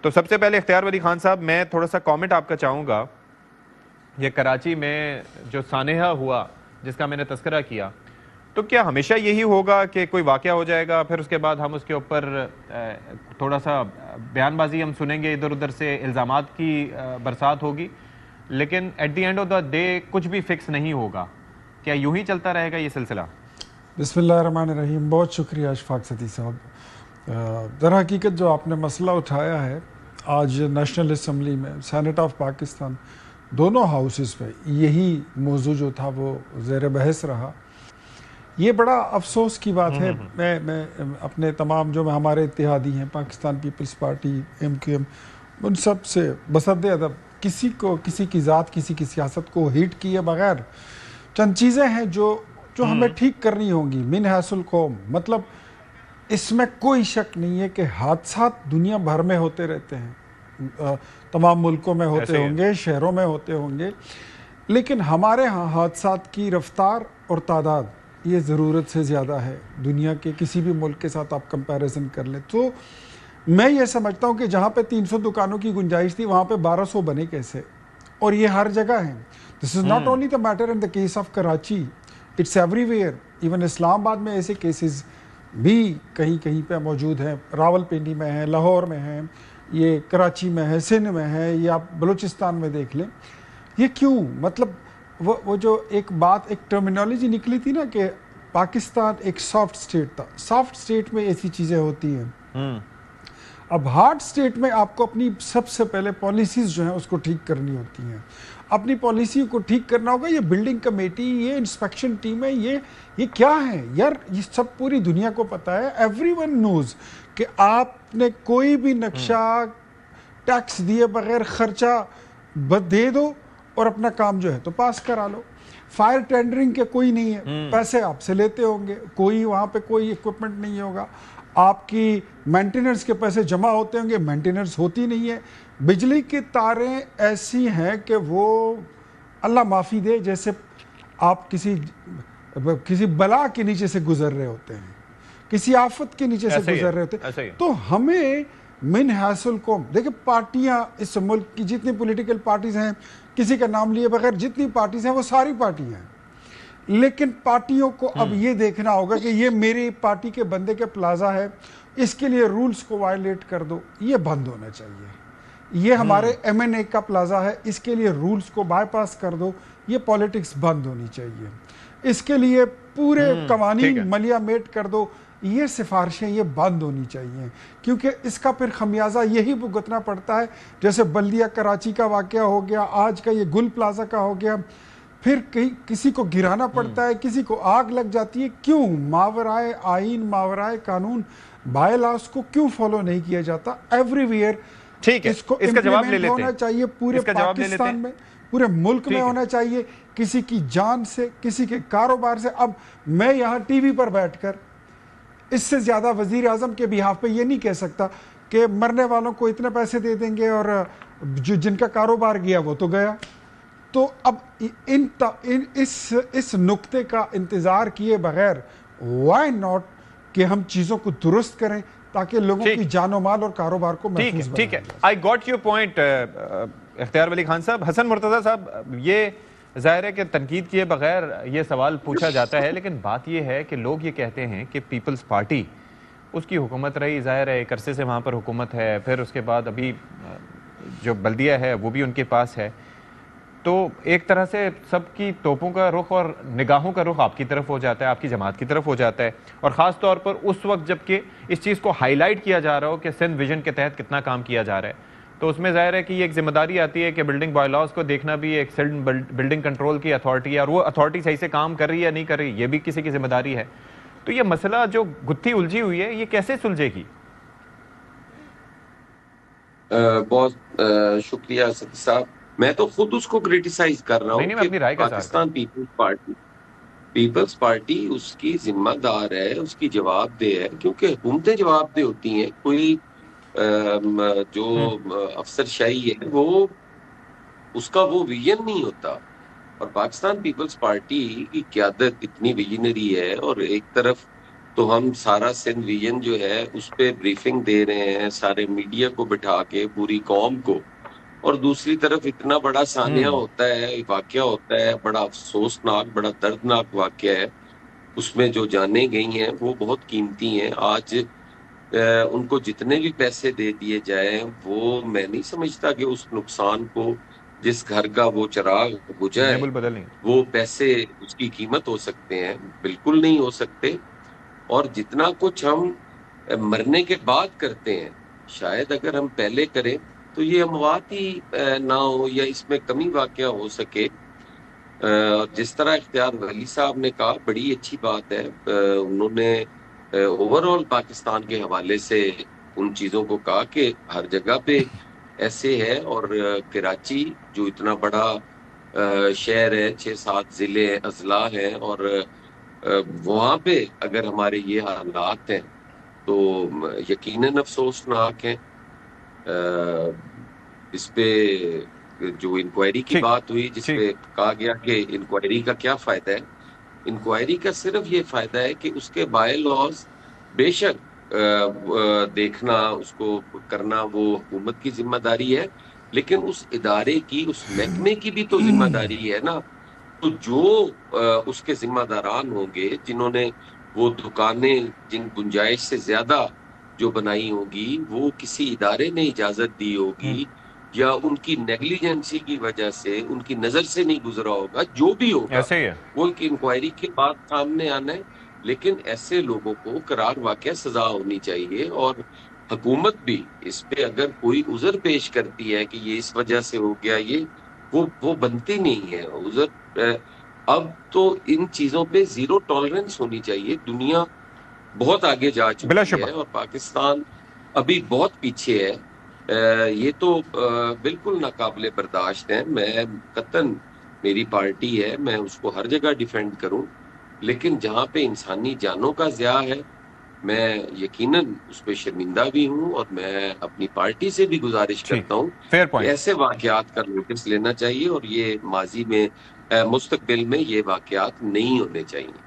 تو سب سے پہلے اختیار ولی خان صاحب میں تھوڑا سا کامنٹ آپ کا چاہوں گا. یہ کراچی میں جو سانحہ ہوا جس کا میں نے تذکرہ کیا, تو کیا ہمیشہ یہی ہوگا کہ کوئی واقعہ ہو جائے گا پھر اس کے بعد ہم اس کے اوپر تھوڑا سا بیان بازی ہم سنیں گے, ادھر ادھر سے الزامات کی برسات ہوگی, لیکن at the end of the day کچھ بھی فکس نہیں ہوگا؟ کیا یوں ہی چلتا رہے گا یہ سلسلہ؟ بسم اللہ الرحمن الرحیم. بہت شکریہ اشفاق صدیق صاحب. در حقیقت جو آپ نے مسئلہ اٹھایا ہے آج نیشنل اسمبلی میں, سینٹ آف پاکستان, دونوں ہاؤسز پہ یہی موضوع جو تھا وہ زیر بحث رہا. یہ بڑا افسوس کی بات ہے. میں اپنے تمام جو ہمارے اتحادی ہیں, Pakistan Peoples Party, M Q M, ان سب سے بصد ادب کسی کو کسی کی ذات, کسی کی سیاست کو ہیٹ کیے بغیر چند چیزیں ہیں جو ہمیں ٹھیک کرنی ہوں گی من حیث القوم. مطلب اس میں کوئی شک نہیں ہے کہ حادثات دنیا بھر میں ہوتے رہتے ہیں, تمام ملکوں میں ہوتے ہوں گے, شہروں میں ہوتے ہوں گے, لیکن ہمارے ہاں حادثات کی رفتار اور تعداد یہ ضرورت سے زیادہ ہے. دنیا کے کسی بھی ملک کے ساتھ آپ کمپیریزن کر لیں تو میں یہ سمجھتا ہوں کہ جہاں پہ 300 دکانوں کی گنجائش تھی وہاں پہ 1200 بنے کیسے, اور یہ ہر جگہ ہیں. This is not only the matter in the case of Karachi, it's everywhere. Even Islamabad میں ایسے کیسز بھی کہیں کہیں پہ موجود ہیں, راول پنڈی میں ہیں, لاہور میں ہیں, یہ کراچی میں ہے, سندھ میں ہے, یہ آپ بلوچستان میں دیکھ لیں. یہ کیوں؟ مطلب وہ جو ایک بات, ایک ٹرمینالوجی نکلی تھی نا کہ پاکستان ایک سافٹ سٹیٹ تھا. سافٹ سٹیٹ میں ایسی چیزیں ہوتی ہیں. اب ہارڈ سٹیٹ میں آپ کو اپنی سب سے پہلے پالیسیز جو ہیں اس کو ٹھیک کرنی ہوتی ہیں. اپنی پالیسی کو ٹھیک کرنا ہوگا. یہ بلڈنگ کمیٹی, یہ انسپیکشن ٹیم ہے, یہ کیا ہے یار؟ یہ سب پوری دنیا کو پتہ ہے. ایوری ون نوز کہ آپ نے کوئی بھی نقشہ ٹیکس دیے بغیر خرچہ دے دو اور اپنا کام جو ہے تو پاس کرا لو. فائر ٹینڈرنگ کے کوئی نہیں ہے, پیسے آپ سے لیتے ہوں گے, کوئی وہاں پہ کوئی ایکوپمنٹ نہیں ہوگا. آپ کی مینٹیننس کے پیسے جمع ہوتے ہوں گے, مینٹیننس ہوتی نہیں ہے. بجلی کی تاریں ایسی ہیں کہ وہ اللہ معافی دے, جیسے آپ کسی بلا کے نیچے سے گزر رہے ہوتے ہیں, کسی آفت کے نیچے سے گزر رہے ہوتے ہیں. تو ہمیں من حیث القوم, دیکھیں پارٹیاں اس ملک کی جتنی پولیٹیکل پارٹیز ہیں, کسی کا نام لیے بغیر جتنی پارٹیز ہیں وہ ساری پارٹیاں ہیں, لیکن پارٹیوں کو اب یہ دیکھنا ہوگا کہ یہ میری پارٹی کے بندے کے پلازا ہے, اس کے لیے رولز کو وائلیٹ کر دو, یہ بند ہونا چاہیے. یہ ہمارے ایم این اے کا پلازا ہے, اس کے لیے رولز کو بائی پاس کر دو, یہ پالیٹکس بند ہونی چاہیے. اس کے لیے پورے قوانین ملیا میٹ کر دو, یہ سفارشیں یہ بند ہونی چاہیے, کیونکہ اس کا پھر خمیازہ یہی بھگتنا پڑتا ہے. جیسے بلدیہ کراچی کا واقعہ ہو گیا, آج کا یہ گل پلازا کا ہو گیا, پھر کسی کو گرانا پڑتا ہے, کسی کو آگ لگ جاتی ہے. کیوں ماورائے آئین, ماورائے قانون, بائی لاس کو کیوں فالو نہیں کیا جاتا؟ ایوری ویئر اس کو امپلیمنٹ ہونا چاہیے, پورے پاکستان میں, پورے ملک میں ہونا چاہیے. کسی کی جان سے, کسی کے کاروبار سے. اب میں یہاں ٹی وی پر بیٹھ کر اس سے زیادہ وزیر اعظم کے بہاف پہ یہ نہیں کہہ سکتا کہ مرنے والوں کو اتنے پیسے دے دیں گے اور جن کا کاروبار گیا وہ تو گیا. تو اب اس نقطے کا انتظار کیے بغیر وائی ناٹ کہ ہم چیزوں کو درست کریں تاکہ لوگوں کی جان و مال اور کاروبار کو محفوظ بنائیں. ٹھیک ہے, آئی گاٹ یور پوائنٹ اختیار ولی خان صاحب. حسن مرتضیٰ صاحب, یہ ظاہر ہے کہ تنقید کیے بغیر یہ سوال پوچھا جاتا ہے, لیکن بات یہ ہے کہ لوگ یہ کہتے ہیں کہ پیپلز پارٹی اس کی حکومت رہی, ظاہر ہے ایک عرصے سے وہاں پر حکومت ہے, پھر اس کے بعد ابھی جو بلدیہ ہے وہ بھی ان کے پاس ہے, تو ایک طرح سے سب کی توپوں کا رخ اور نگاہوں کا رخ آپ کی طرف ہو جاتا ہے, آپ کی جماعت کی طرف ہو جاتا ہے. اور خاص طور پر اس وقت جب کہ اس چیز کو ہائی لائٹ کیا جا رہا ہو کہ سندھ ویژن کے تحت کتنا کام کیا جا رہا ہے, تو اس میں ظاہر ہے کہ یہ ایک ذمہ داری آتی ہے کہ بلڈنگ بائی لاز کو دیکھنا بھی ایک بلڈنگ کنٹرول کی اتھارٹی ہے, اور وہ اتھارٹی صحیح سے کام کر رہی ہے یا نہیں کر رہی یہ بھی کسی کی ذمہ داری ہے. تو یہ مسئلہ جو گتھی الجھی ہوئی ہے یہ کیسے سلجھے گی؟ بہت شکریہ ستی صاحب. میں تو خود اس کو کریٹیسائز کر رہا ہوں کہ پاکستان پیپلز پارٹی اس کی ذمہ دار ہے, اس کی جواب دہ ہے, کیونکہ حکومتیں جواب دہ ہوتی ہیں. کوئی جو افسر شاہی ہے وہ اس کا وہ ویژن نہیں ہوتا. اور پاکستان پیپلز پارٹی کی قیادت اتنی ویژنری ہے, اور ایک طرف تو ہم سارا سندھ ویژن جو ہے اس پہ بریفنگ دے رہے ہیں سارے میڈیا کو بٹھا کے، پوری قوم کو، اور دوسری طرف اتنا بڑا سانحہ ہوتا ہے، واقعہ ہوتا ہے، بڑا افسوسناک، بڑا دردناک واقعہ ہے، اس میں جو جانیں گئی ہیں وہ بہت قیمتی ہیں۔ آج ان کو جتنے بھی پیسے دے دیے جائیں، وہ میں نہیں سمجھتا کہ اس نقصان کو، جس گھر کا وہ چراغ بجھا ہے، نیب البدل نہیں۔ وہ پیسے اس کی قیمت ہو سکتے ہیں؟ بالکل نہیں ہو سکتے۔ اور جتنا کچھ ہم مرنے کے بعد کرتے ہیں، شاید اگر ہم پہلے کریں تو یہ اموات ہی نہ ہو، یا اس میں کمی واقعہ ہو سکے۔ جس طرح اختیار ولی صاحب نے کہا، بڑی اچھی بات ہے، انہوں نے اوور آل پاکستان کے حوالے سے ان چیزوں کو کہا کہ ہر جگہ پہ ایسے ہے، اور کراچی جو اتنا بڑا شہر ہے، 6-7 ضلع اضلاع ہیں، اور وہاں پہ اگر ہمارے یہ حالات ہیں تو یقیناً افسوسناک ہیں۔ اس پہ جو انکوائری کی بات ہوئی، جس پہ کہا گیا کہ انکوائری کا کیا فائدہ ہے، انکوائری کا صرف یہ فائدہ ہے کہ اس کے بائی لاز بے شک دیکھنا، اس کو کرنا وہ حکومت کی ذمہ داری ہے، لیکن اس ادارے کی، اس محکمے کی بھی تو ذمہ داری ہے نا۔ تو جو اس کے ذمہ داران ہوں گے، جنہوں نے وہ دکانیں جن گنجائش سے زیادہ جو بنائی ہوگی، وہ کسی ادارے نے اجازت دی ہوگی، یا ان کی نیگلیجنسی کی وجہ سے ان کی نظر سے نہیں گزرا ہوگا، جو بھی ہوگا ایسے ہی ہے۔ وہ ایک انکوائری کے بعد سامنے آنا ہے۔ لیکن ایسے لوگوں کو قرار واقع سزا ہونی چاہیے، اور حکومت بھی اس پہ اگر کوئی عذر پیش کرتی ہے کہ یہ اس وجہ سے ہو گیا، یہ وہ بنتی نہیں ہے عذر۔ اب تو ان چیزوں پہ زیرو ٹالرنس ہونی چاہیے۔ دنیا بہت آگے جا بلا چکی شبہ ہے اور پاکستان ابھی بہت پیچھے ہے۔ یہ تو بالکل ناقابل برداشت ہے۔ میں قطعاً، میری پارٹی ہے، میں اس کو ہر جگہ ڈیفینڈ کروں، لیکن جہاں پہ انسانی جانوں کا ضیاع ہے، میں یقیناً اس پہ شرمندہ بھی ہوں، اور میں اپنی پارٹی سے بھی گزارش کرتا ہوں فیئر کہ پوائنٹ۔ ایسے واقعات کا نوٹس لینا چاہیے، اور یہ ماضی میں، مستقبل میں یہ واقعات نہیں ہونے چاہیے۔